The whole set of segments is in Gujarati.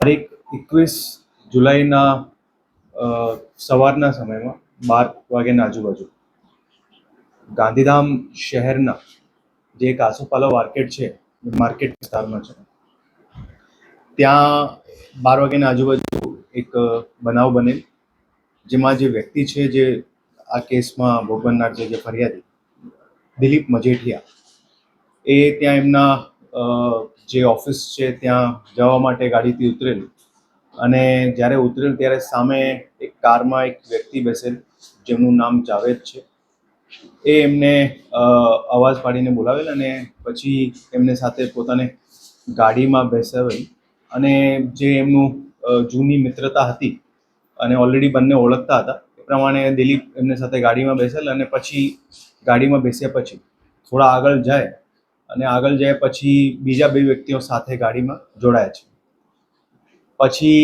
તારીખ 21 જુલાઈના સવારના સમયમાં 12 વાગ્યાના આજુબાજુ ગાંધીધામ શહેરના જે એક આસોપાલવ માર્કેટ છે, માર્કેટ વિસ્તારમાં છે, ત્યાં 12 વાગ્યાના આજુબાજુ એક બનાવ બનેલ, જેમાં જે વ્યક્તિ છે, જે આ કેસમાં ભોગ બનનાર છે, જે ફરિયાદી દિલીપ મજેઠિયા, એ ત્યાં એમના જે ઓફિસ છે ત્યાં જવા માટે ગાડીથી ઉતરેલ અને જ્યારે ઉતરેલ ત્યારે સામે એક કારમાં એક વ્યક્તિ બેસેલ, જેમનું નામ જાવેદ છે. એ એમને અવાજ પાડીને બોલાવેલ અને પછી એમને સાથે પોતાને ગાડીમાં બેસાવેલ અને જે એમનું જૂની મિત્રતા હતી અને ઓલરેડી બંને ઓળખતા હતા એ પ્રમાણે દિલીપ એમને સાથે ગાડીમાં બેસેલ અને પછી ગાડીમાં બેસ્યા પછી થોડા આગળ જાય અને આગળ જાય પછી બીજા બે વ્યક્તિઓ સાથે ગાડીમાં જોડાય છે. પછી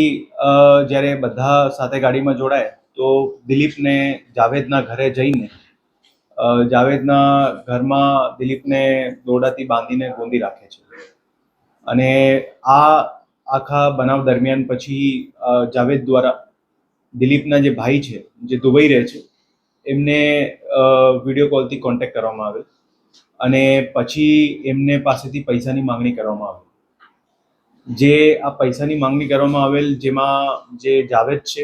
જ્યારે બધા સાથે ગાડીમાં જોડાય તો દિલીપને જાવેદના ઘરે જઈને જાવેદના ઘરમાં દિલીપને દોરડાથી બાંધીને ગોંધી રાખે છે અને આ આખા બનાવ દરમિયાન પછી જાવેદ દ્વારા દિલીપના જે ભાઈ છે, જે દુબઈ રહે છે, એમને વિડીયો કોલથી કોન્ટેક્ટ કરવામાં આવેલ અને પછી એમને પાસેથી પૈસાની માંગણી કરવામાં આવેલ. જે આ પૈસાની માંગણી કરવામાં આવેલ, જેમાં જે જાવેદ છે,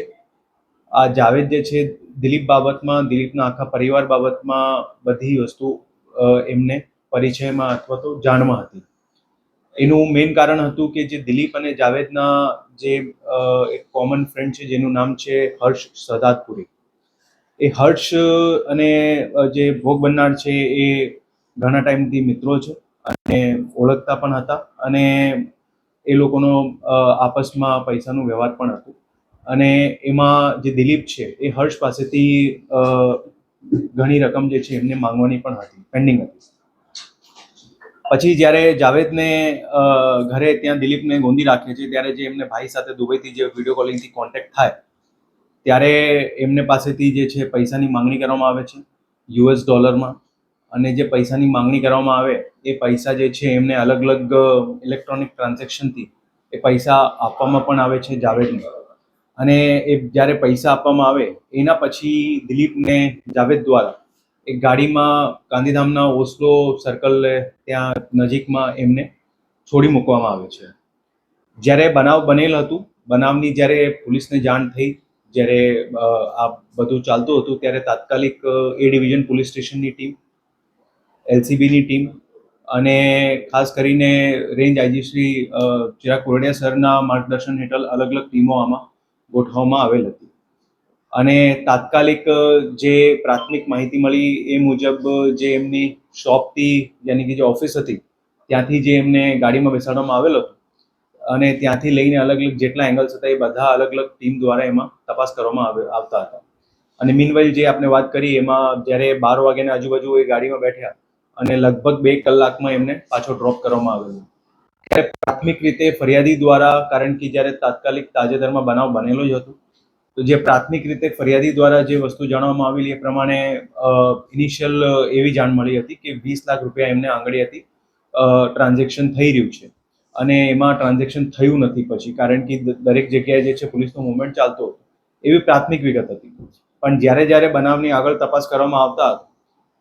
આ જાવેદ જે છે દિલીપ બાબતમાં, દિલીપના આખા પરિવાર બાબતમાં બધી વસ્તુ એમને પરિચયમાં અથવા તો જાણમાં હતી. એનું મેઇન કારણ હતું કે જે દિલીપ અને જાવેદના જે એક કોમન ફ્રેન્ડ છે, જેનું નામ છે હર્ષ સદાતપુરી. એ હર્ષ અને જે ભોગ બનનાર છે એ ઘણા ટાઈમથી મિત્રો છે અને ઓળખતા પણ હતા અને એ લોકોનો આપસમાં પૈસાનું વ્યવહાર પણ હતું અને એમાં જે દિલીપ છે એ હર્ષ પાસેથી ઘણી રકમ જે છે એમને માંગવાની પણ હતી, પેન્ડિંગ હતી. પછી જ્યારે જાવેદને ઘરે ત્યાં દિલીપને ગોંધી રાખે છે ત્યારે જે એમને ભાઈ સાથે દુબઈથી જે વિડીયો કોલિંગથી કોન્ટેક્ટ થાય ત્યારે એમને પાસેથી જે છે પૈસાની માંગણી કરવામાં આવે છે $માં અને જે પૈસાની માંગણી કરવામાં આવે એ પૈસા જે છે એમને અલગ અલગ ઇલેક્ટ્રોનિક ટ્રાન્ઝેક્શનથી એ પૈસા આપવામાં પણ આવે છે જાવેદને. અને એ જ્યારે પૈસા આપવામાં આવે એના પછી દિલીપને જાવેદ દ્વારા એક ગાડીમાં ગાંધીધામના ઓસ્લો સર્કલ ત્યાં નજીકમાં એમને છોડી મૂકવામાં આવે છે. જ્યારે બનાવ બનેલ હતું, બનાવની જ્યારે પોલીસને જાણ થઈ, જ્યારે આ બધું ચાલતું હતું ત્યારે તાત્કાલિક એ ડિવિઝન પોલીસ સ્ટેશનની ટીમ, LCBની ટીમ અને ખાસ કરીને રેન્જ આઈજી શ્રી ચિરાગ કોરડિયા સરના માર્ગદર્શન હેઠળ અલગ અલગ ટીમો આમાં ગોઠવવામાં આવેલ હતી અને તાત્કાલિક જે પ્રાથમિક માહિતી મળી એ મુજબ જે એમની શોપથી, યાની કે જે ઓફિસ હતી ત્યાંથી જે એમને ગાડીમાં બેસાડવામાં આવેલ હતું અને ત્યાંથી લઈને અલગ અલગ જેટલા એંગલ્સ હતા એ બધા અલગ અલગ ટીમ દ્વારા એમાં તપાસ કરવામાં આવતા હતા. અને મીનવાઇલ જે આપણે વાત કરી એમાં જ્યારે 12 વાગ્યાના આજુબાજુ એ ગાડીમાં બેઠ્યા અને લગભગ 2 કલાકમાં એમને પાછો ડ્રોપ કરવામાં આવેલો. ત્યારે પ્રાથમિક રીતે ફરિયાદી દ્વારા, કારણ કે જ્યારે તાત્કાલિક તાજેતરમાં બનાવ બનેલો જ હતો, તો જે પ્રાથમિક રીતે ફરિયાદી દ્વારા જે વસ્તુ જાણવામાં આવેલી એ પ્રમાણે ઇનિશિયલ એવી જાણ મળી હતી કે 20 લાખ રૂપિયા એમને આંગળીએથી ટ્રાન્ઝેક્શન થઈ રહ્યું છે અને એમાં ટ્રાન્ઝેક્શન થયું નથી પછી, કારણ કે દરેક જગ્યાએ જે છે પોલીસનો મૂવમેન્ટ ચાલતો હતો, એવી પ્રાથમિક વિગત હતી. પણ જ્યારે જ્યારે બનાવની આગળ તપાસ કરવામાં આવતા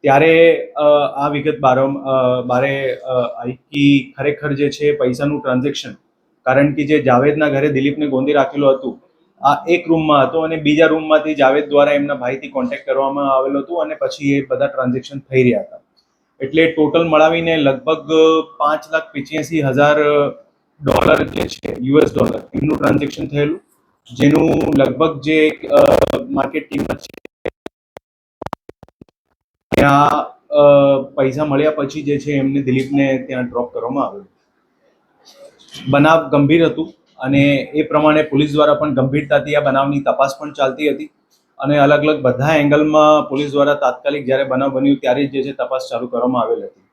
ત્યારે આ વિગત બારે આવી કે ખરેખર જે છે પૈસાનું ટ્રાન્ઝેક્શન, કારણ કે જે જાવેદના ઘરે દિલીપને ગોંધી રાખેલું હતું આ એક રૂમમાં હતો અને બીજા રૂમમાંથી જાવેદ દ્વારા એમના ભાઈથી કોન્ટેક્ટ કરવામાં આવેલો હતું અને પછી એ બધા ટ્રાન્ઝેક્શન થઈ રહ્યા હતા. એટલે ટોટલ મળાવીને લગભગ $5,85,000 જે છે $, એમનું ટ્રાન્ઝેક્શન થયેલું, જેનું લગભગ જે માર્કેટ કિંમત છે ત્યાં પૈસા મળ્યા પછી જે છે એમને દિલીપને ત્યાં ડ્રોપ કરવામાં આવેલું. બનાવ ગંભીર હતું અને એ પ્રમાણે પોલીસ દ્વારા પણ ગંભીરતાથી આ બનાવની તપાસ પણ ચાલતી હતી અને અલગ અલગ બધા એંગલમાં પોલીસ દ્વારા તાત્કાલિક જ્યારે બનાવ બન્યું ત્યારે જ જે છે તપાસ ચાલુ કરવામાં આવેલ હતી.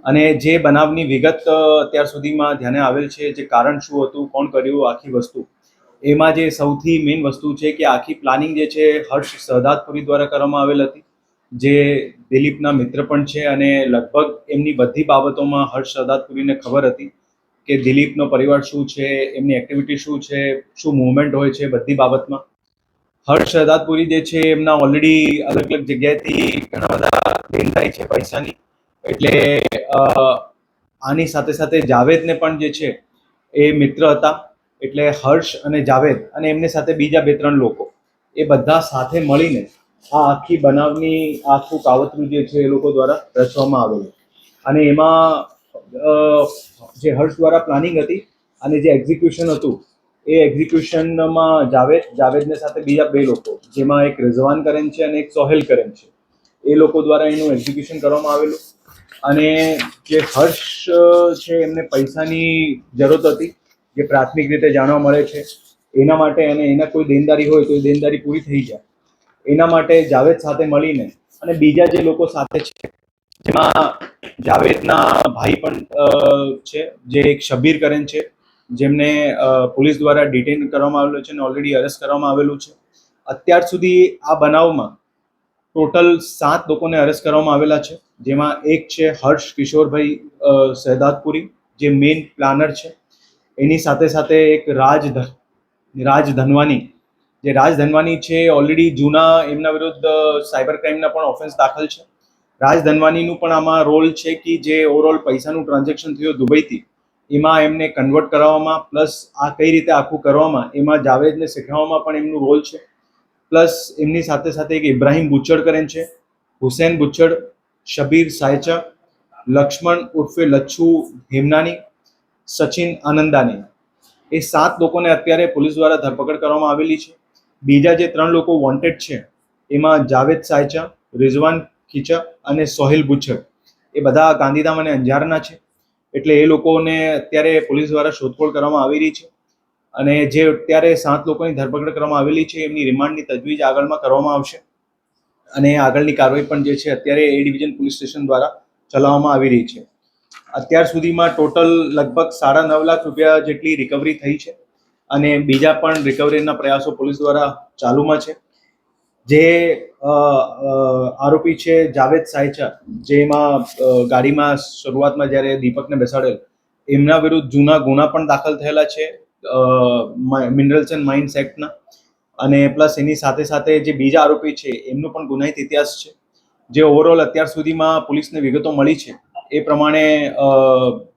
અને જે બનાવની વિગત અત્યાર સુધીમાં ધ્યાને આવેલ છે, જે કારણ શું હતું, કોણ કર્યું, આખી વસ્તુ, એમાં જે સૌથી મેઇન વસ્તુ છે કે આખી પ્લાનિંગ જે છે હર્ષ સહદાતપુરી દ્વારા કરવામાં આવેલ હતી, જે દિલીપના મિત્ર પણ છે અને લગભગ એમની બધી બાબતોમાં હર્ષ સહદાતપુરીને ખબર હતી કે દિલીપનો પરિવાર શું છે, એમની એક્ટિવિટી શું છે, શું મૂવમેન્ટ હોય છે, બધી બાબતમાં. હર્ષ શહદાદપુરી જે છે એમના ઓલરેડી અલગ અલગ જગ્યાએથી ઘણા બધા દેનદારી છે પૈસાની, એટલે આની સાથે સાથે જાવેદને પણ જે છે એ મિત્ર હતા. એટલે હર્ષ અને જાવેદ અને એમની સાથે બીજા 2-3 લોકો, એ બધા સાથે મળીને આ આખી બનાવની આખું કાવતરું જે છે એ લોકો દ્વારા રચવામાં આવેલું. અને એમાં જે હર્ષ દ્વારા પ્લાનિંગ હતી અને જે એક્ઝિક્યુશન હતું, એ એક્ઝિક્યુશનમાં જાવેદને સાથે બીજા 2 લોકો, જેમાં એક રિઝવાન કરેન છે અને એક સોહેલ કરેન છે, એ લોકો દ્વારા એનું એક્ઝિક્યુશન કરવામાં આવેલું. અને જે હર્ષ છે એમને પૈસાની જરૂરત હતી, જે પ્રાથમિક રીતે જાણવા મળે છે, એના માટે, અને એના કોઈ દેનદારી હોય તો એ દેનદારી પૂરી થઈ જાય એના માટે જાવેદ સાથે મળીને, અને બીજા જે લોકો સાથે છે જેમાં જાવેદના ભાઈ પણ છે, જે એક શબીર કરેન છે, જેમને પોલીસ દ્વારા ડિટેન કરવામાં આવેલું છે અને ઓલરેડી અરેસ્ટ કરવામાં આવેલું છે. અત્યાર સુધી આ બનાવમાં ટોટલ 7 લોકોને અરેસ્ટ કરવામાં આવેલા છે, જેમાં એક છે હર્ષ કિશોરભાઈ શહદાદપુરી, જે મેઇન પ્લાનર છે. એની સાથે સાથે એક રાજ ધનવાની, જે રાજ ધનવાની છે, ઓલરેડી જૂના એમના વિરુદ્ધ સાયબર ક્રાઇમના પણ ઓફેન્સ દાખલ છે. રાજ ધનવાનીનું પણ આમાં રોલ છે કે જે ઓવરઓલ પૈસાનું ટ્રાન્ઝેક્શન થયું દુબઈથી, એમાં એમને કન્વર્ટ કરવામાં, પ્લસ આ કઈ રીતે આખું કરવામાં, એમાં જાવેદને શીખવવામાં પણ એમનું રોલ છે. પ્લસ એમની સાથે સાથે એક ઇબ્રાહિમ બુચ્ચડ કરીને છે, હુસૈન બુચ્ચડ, શબીર સાયચા, લક્ષ્મણ ઉર્ફે લચ્છુ હેમનાની, સચિન આનંદાની, એ 7 લોકોને અત્યારે પોલીસ દ્વારા ધરપકડ કરવામાં આવેલી છે. બીજા જે 3 લોકો વોન્ટેડ છે, એમાં જાવેદ સાયચા, રિઝવાન ખીચા અને સોહેલ બુચ્ચડ, એ બધા ગાંધીધામ અને અંજારના છે. એટલે એ લોકોને અત્યારે પોલીસ દ્વારા શોધખોળ કરવામાં આવી રહી છે. અને જે અત્યારે 7 લોકોની ધરપકડ કરવામાં આવેલી છે, એમની રિમાન્ડની તજવીજ આગળમાં કરવામાં આવશે. અને આગળની કાર્યવાહી પણ જે છે અત્યારે એ ડિવિઝન પોલીસ સ્ટેશન દ્વારા ચલાવવામાં આવી રહી છે. અત્યાર સુધીમાં ટોટલ લગભગ 9.5 લાખ રૂપિયા જેટલી રિકવરી થઈ છે, અને બીજા પણ રિકવરીના પ્રયાસો પોલીસ દ્વારા ચાલુમાં છે. જે આરોપી છે જાવેદ સાયચા, જેમાં ગાડીમાં શરૂઆતમાં જ્યારે દીપકને બેસાડેલ, એમના વિરુદ્ધ જૂના ગુના પણ દાખલ થયેલા છે મિનરલ્સ એન્ડ માઇન્સ એક્ટના. અને પ્લસ એની સાથે સાથે જે બીજા આરોપી છે એમનો પણ ગુનાહિત ઇતિહાસ છે. જે ઓવરઓલ અત્યાર સુધીમાં પોલીસને વિગતો મળી છે એ પ્રમાણે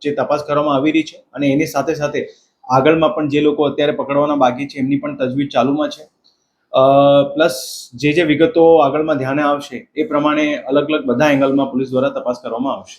જે તપાસ કરવામાં આવી રહી છે, અને એની સાથે સાથે આગળમાં પણ જે લોકો અત્યારે પકડવાના બાકી છે એમની પણ તજવીજ ચાલુમાં છે. પ્લસ જે વિગતો આગળમાં ધ્યાને આવશે એ પ્રમાણે અલગ અલગ બધા એંગલમાં પોલીસ દ્વારા તપાસ કરવામાં આવશે.